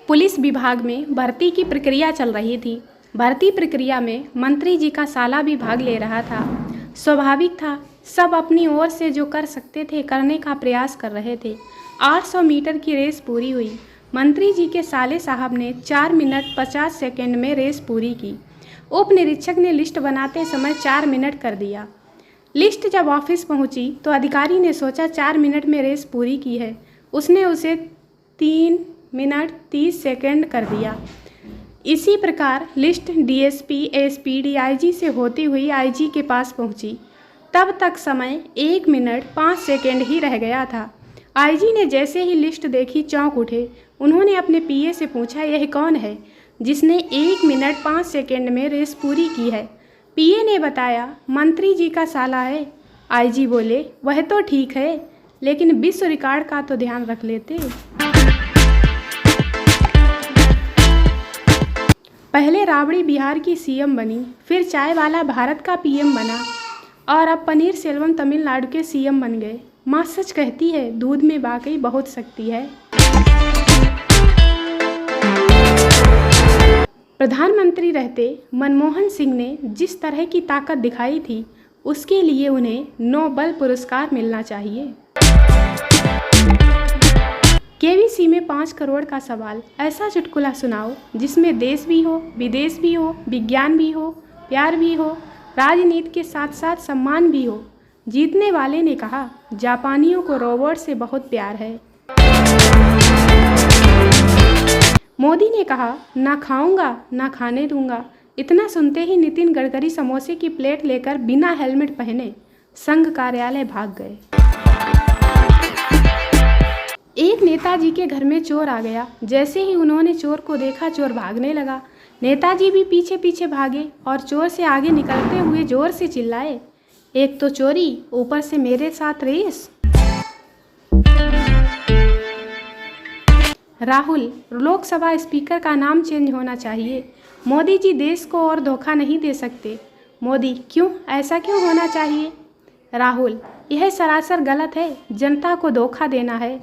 Police विभाग में भर्ती की प्रक्रिया चल रही थी। भर्ती प्रक्रिया में मंत्री जी का साला भी भाग ले रहा था। स्वाभाविक था, सब अपनी ओर से जो कर सकते थे करने का प्रयास कर रहे थे। 800 मीटर की रेस पूरी हुई। मंत्री जी के साले साहब ने 4 मिनट 50 सेकंड में रेस पूरी की। उप निरीक्षक ने लिस्ट बनाते समय 4 मिनट कर दिया। लिस्ट जब ऑफिस पहुंची तो अधिकारी ने सोचा 4 मिनट में रेस पूरी की है, उसने उसे 3 मिनट 30 सेकंड कर दिया। इसी प्रकार लिस्ट डीएसपी, एसपी, डीआईजी से होती हुई आईजी के पास पहुंची। तब तक समय 1 मिनट 5 सेकंड ही रह गया था। आईजी ने जैसे ही लिस्ट देखी चौंक उठे। उन्होंने अपने पीए से पूछा, यह कौन है जिसने 1 मिनट 5 सेकंड में रेस पूरी की है? पीए ने बताया, मंत्री जी का साला है। आईजी बोले, वह तो ठीक है, लेकिन विश्व रिकॉर्ड का तो ध्यान रख लेते। पहले राबड़ी बिहार की सीएम बनी, फिर चाय वाला भारत का पीएम बना और अब पनीर सेल्वम तमिलनाडु के सीएम बन गए। माँ सच कहती है, दूध में वाकई बहुत शक्ति है। प्रधानमंत्री रहते मनमोहन सिंह ने जिस तरह की ताकत दिखाई थी, उसके लिए उन्हें नोबेल पुरस्कार मिलना चाहिए। केबीसी में 5 करोड़ का सवाल, ऐसा चुटकुला सुनाओ जिसमें देश भी हो, विदेश भी हो, विज्ञान भी हो, प्यार भी हो, राजनीति के साथ साथ सम्मान भी हो। जीतने वाले ने कहा, जापानियों को रोबोट से बहुत प्यार है। मोदी ने कहा, ना खाऊंगा ना खाने दूंगा। इतना सुनते ही नितिन गडकरी समोसे की प्लेट लेकर बिना हेलमेट पहने संघ कार्यालय भाग गए। एक नेताजी के घर में चोर आ गया। जैसे ही उन्होंने चोर को देखा, चोर भागने लगा। नेताजी भी पीछे पीछे भागे और चोर से आगे निकलते हुए जोर से चिल्लाए, एक तो चोरी, ऊपर से मेरे साथ रेस। राहुल, लोकसभा स्पीकर का नाम चेंज होना चाहिए। मोदी जी देश को और धोखा नहीं दे सकते। मोदी, क्यों, ऐसा क्यों होना चाहिए? राहुल, यह सरासर गलत है, जनता को धोखा देना है।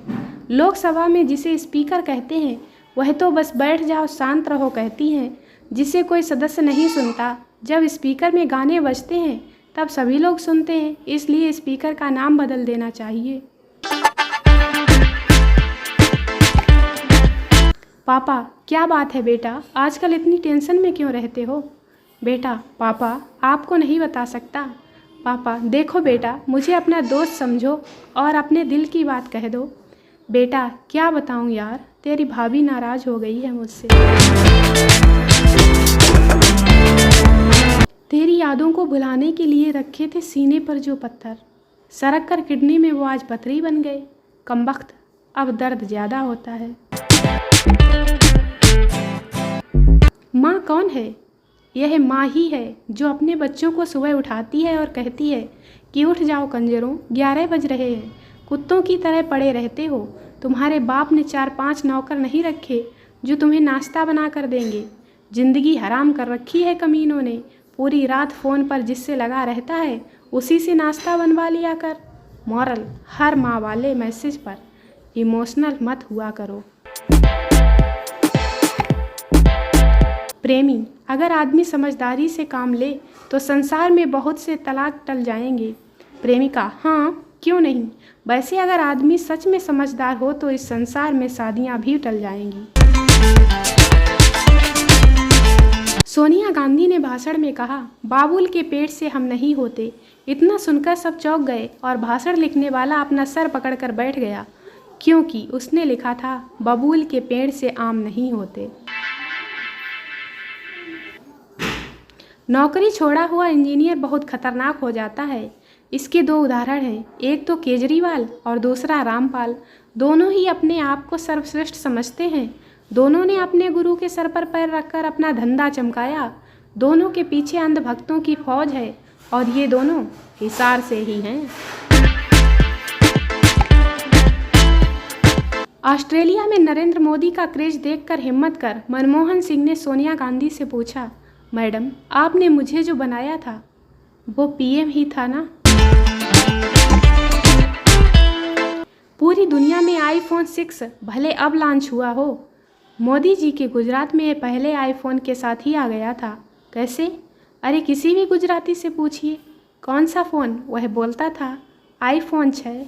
लोकसभा में जिसे स्पीकर कहते हैं, वह तो बस बैठ जाओ शांत रहो कहती हैं, जिसे कोई सदस्य नहीं सुनता। जब स्पीकर में गाने बजते हैं तब सभी लोग सुनते हैं, इसलिए स्पीकर का नाम बदल देना चाहिए। पापा, क्या बात है बेटा, आजकल इतनी टेंशन में क्यों रहते हो? बेटा, पापा आपको नहीं बता सकता। पापा, देखो बेटा, मुझे अपना दोस्त समझो और अपने दिल की बात कह दो। बेटा, क्या बताऊं यार, तेरी भाभी नाराज हो गई है मुझसे। तेरी यादों को भुलाने के लिए रखे थे सीने पर जो पत्थर, सरक कर किडनी में वो आज पथरी बन गए। कमबख्त, अब दर्द ज़्यादा होता है। माँ कौन है? यह माँ ही है जो अपने बच्चों को सुबह उठाती है और कहती है कि उठ जाओ कंजरों, 11 बज रहे हैं। कुत्तों की तरह पड़े रहते हो। तुम्हारे बाप ने 4-5 नौकर नहीं रखे जो तुम्हें नाश्ता बना कर देंगे। ज़िंदगी हराम कर रखी है कमीनों ने। पूरी रात फ़ोन पर जिससे लगा रहता है, उसी से नाश्ता बनवा लिया कर। मॉरल, हर माँ वाले मैसेज पर इमोशनल मत हुआ करो। प्रेमी, अगर आदमी समझदारी से काम ले तो संसार में बहुत से तलाक टल जाएंगे। प्रेमिका, हाँ क्यों नहीं। वैसे अगर आदमी सच में समझदार हो तो इस संसार में शादियां भी टल जाएंगी। सोनिया गांधी ने भाषण में कहा, बाबुल के पेट से हम नहीं होते। इतना सुनकर सब चौंक गए और भाषण लिखने वाला अपना सर पकड़कर बैठ गया, क्योंकि उसने लिखा था, बबूल के पेड़ से आम नहीं होते। नौकरी छोड़ा हुआ इंजीनियर बहुत खतरनाक हो जाता है। इसके 2 उदाहरण हैं, एक तो केजरीवाल और दूसरा रामपाल। दोनों ही अपने आप को सर्वश्रेष्ठ समझते हैं। दोनों ने अपने गुरु के सर पर पैर रखकर अपना धंधा चमकाया। दोनों के पीछे अंधभक्तों की फौज है और ये दोनों हिसार से ही हैं। ऑस्ट्रेलिया में नरेंद्र मोदी का क्रेज देखकर हिम्मत कर मनमोहन सिंह ने सोनिया गांधी से पूछा, मैडम, आपने मुझे जो बनाया था वो पीएम ही था ना? पूरी दुनिया में आईफोन 6 भले अब लॉन्च हुआ हो, मोदी जी के गुजरात में ये पहले आईफोन के साथ ही आ गया था। कैसे? अरे किसी भी गुजराती से पूछिए, कौन सा फ़ोन? वह बोलता था आईफोन 6।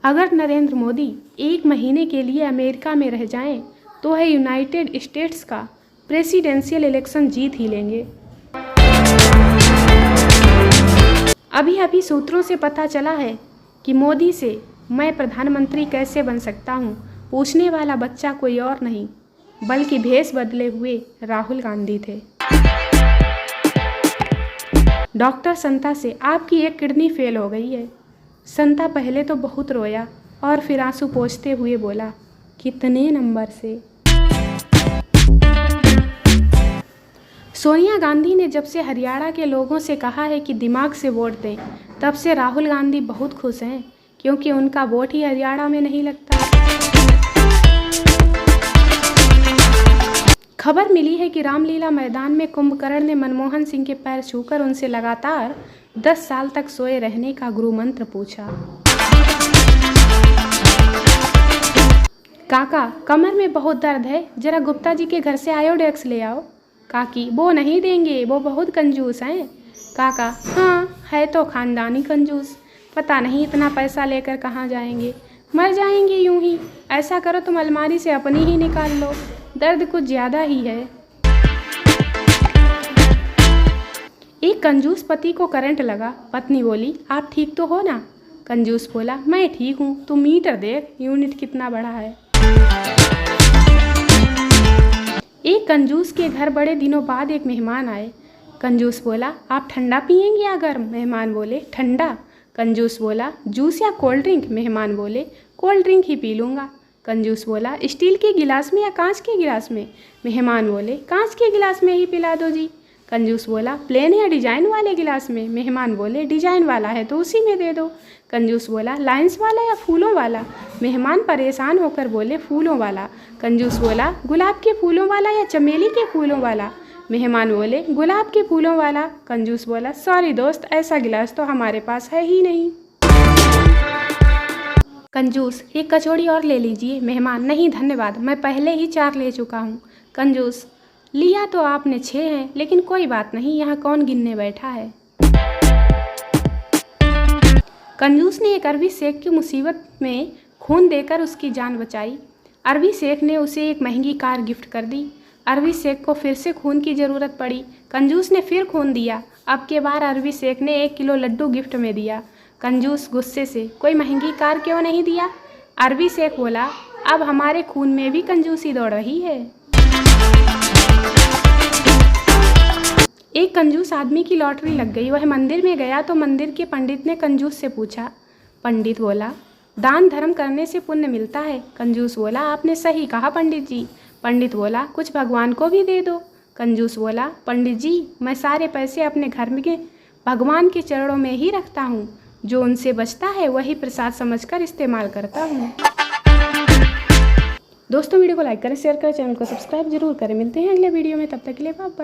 अगर नरेंद्र मोदी 1 महीने के लिए अमेरिका में रह जाएं, तो वह यूनाइटेड स्टेट्स का प्रेसिडेंशियल इलेक्शन जीत ही लेंगे। अभी अभी सूत्रों से पता चला है कि मोदी से मैं प्रधानमंत्री कैसे बन सकता हूँ पूछने वाला बच्चा कोई और नहीं बल्कि भेष बदले हुए राहुल गांधी थे। डॉक्टर संता से आपकी एक किडनी फेल हो गई है। संता पहले तो बहुत रोया और फिर आंसू पोंछते हुए बोला, कितने नंबर से? सोनिया गांधी ने जब से हरियाणा के लोगों से कहा है कि दिमाग से वोट दें, तब से राहुल गांधी बहुत खुश हैं, क्योंकि उनका वोट ही हरियाणा में नहीं लगता। खबर मिली है कि रामलीला मैदान में कुंभकर्ण ने मनमोहन सिंह के पैर छूकर उनसे लगातार 10 साल तक सोए रहने का गुरु मंत्र पूछा। काका, कमर में बहुत दर्द है, जरा गुप्ता जी के घर से आयोडेक्स ले आओ। काकी, वो नहीं देंगे, वो बहुत कंजूस हैं। काका, हाँ है तो खानदानी कंजूस, पता नहीं इतना पैसा लेकर कहाँ जाएंगे, मर जाएंगे यूं ही। ऐसा करो तुम अलमारी से अपनी ही निकाल लो, दर्द कुछ ज़्यादा ही है। एक कंजूस पति को करंट लगा। पत्नी बोली, आप ठीक तो हो ना? कंजूस बोला, मैं ठीक हूँ, तू मीटर देख, यूनिट कितना बड़ा है। एक कंजूस के घर बड़े दिनों बाद एक मेहमान आए। कंजूस बोला, आप ठंडा पिएंगे या गर्म? मेहमान बोले, ठंडा। कंजूस बोला, जूस या कोल्ड ड्रिंक? मेहमान बोले, कोल्ड ड्रिंक ही पी लूँगा। कंजूस बोला, स्टील के गिलास में या कांच के गिलास में? मेहमान बोले, कांच के गिलास में ही पिला दो जी। कंजूस बोला, प्लेन या डिजाइन वाले गिलास में? मेहमान बोले, डिजाइन वाला है तो उसी में दे दो। कंजूस बोला, लाइंस वाला या फूलों वाला? मेहमान परेशान होकर बोले, फूलों वाला। कंजूस बोला, गुलाब के फूलों वाला या चमेली के फूलों वाला? मेहमान बोले, गुलाब के फूलों वाला। कंजूस बोला, सॉरी दोस्त, ऐसा गिलास तो हमारे पास है ही नहीं। कंजूस, एक कचौड़ी और ले लीजिए। मेहमान, नहीं धन्यवाद, मैं पहले ही 4 ले चुका हूँ। कंजूस, लिया तो आपने 6 हैं, लेकिन कोई बात नहीं, यहाँ कौन गिनने बैठा है। कंजूस ने एक अरबी शेख की मुसीबत में खून देकर उसकी जान बचाई। अरबी शेख ने उसे एक महंगी कार गिफ्ट कर दी। अरबी शेख को फिर से खून की ज़रूरत पड़ी। कंजूस ने फिर खून दिया। अब के बार अरबी शेख ने 1 किलो लड्डू गिफ्ट में दिया। कंजूस गुस्से से, कोई महंगी कार क्यों नहीं दिया? अरबी शेख बोला, अब हमारे खून में भी कंजूसी दौड़ रही है। एक कंजूस आदमी की लॉटरी लग गई। वह मंदिर में गया तो मंदिर के पंडित ने कंजूस से पूछा। पंडित बोला, दान धर्म करने से पुण्य मिलता है। कंजूस बोला, आपने सही कहा पंडित जी। पंडित बोला, कुछ भगवान को भी दे दो। कंजूस बोला, पंडित जी, मैं सारे पैसे अपने घर में भगवान के चरणों में ही रखता हूँ, जो उनसे बचता है वही प्रसाद समझकर इस्तेमाल करता हूँ। दोस्तों, वीडियो को लाइक करें, शेयर करें, चैनल को सब्सक्राइब जरूर करें। मिलते हैं अगले वीडियो में, तब तक के लिए बाय बाय।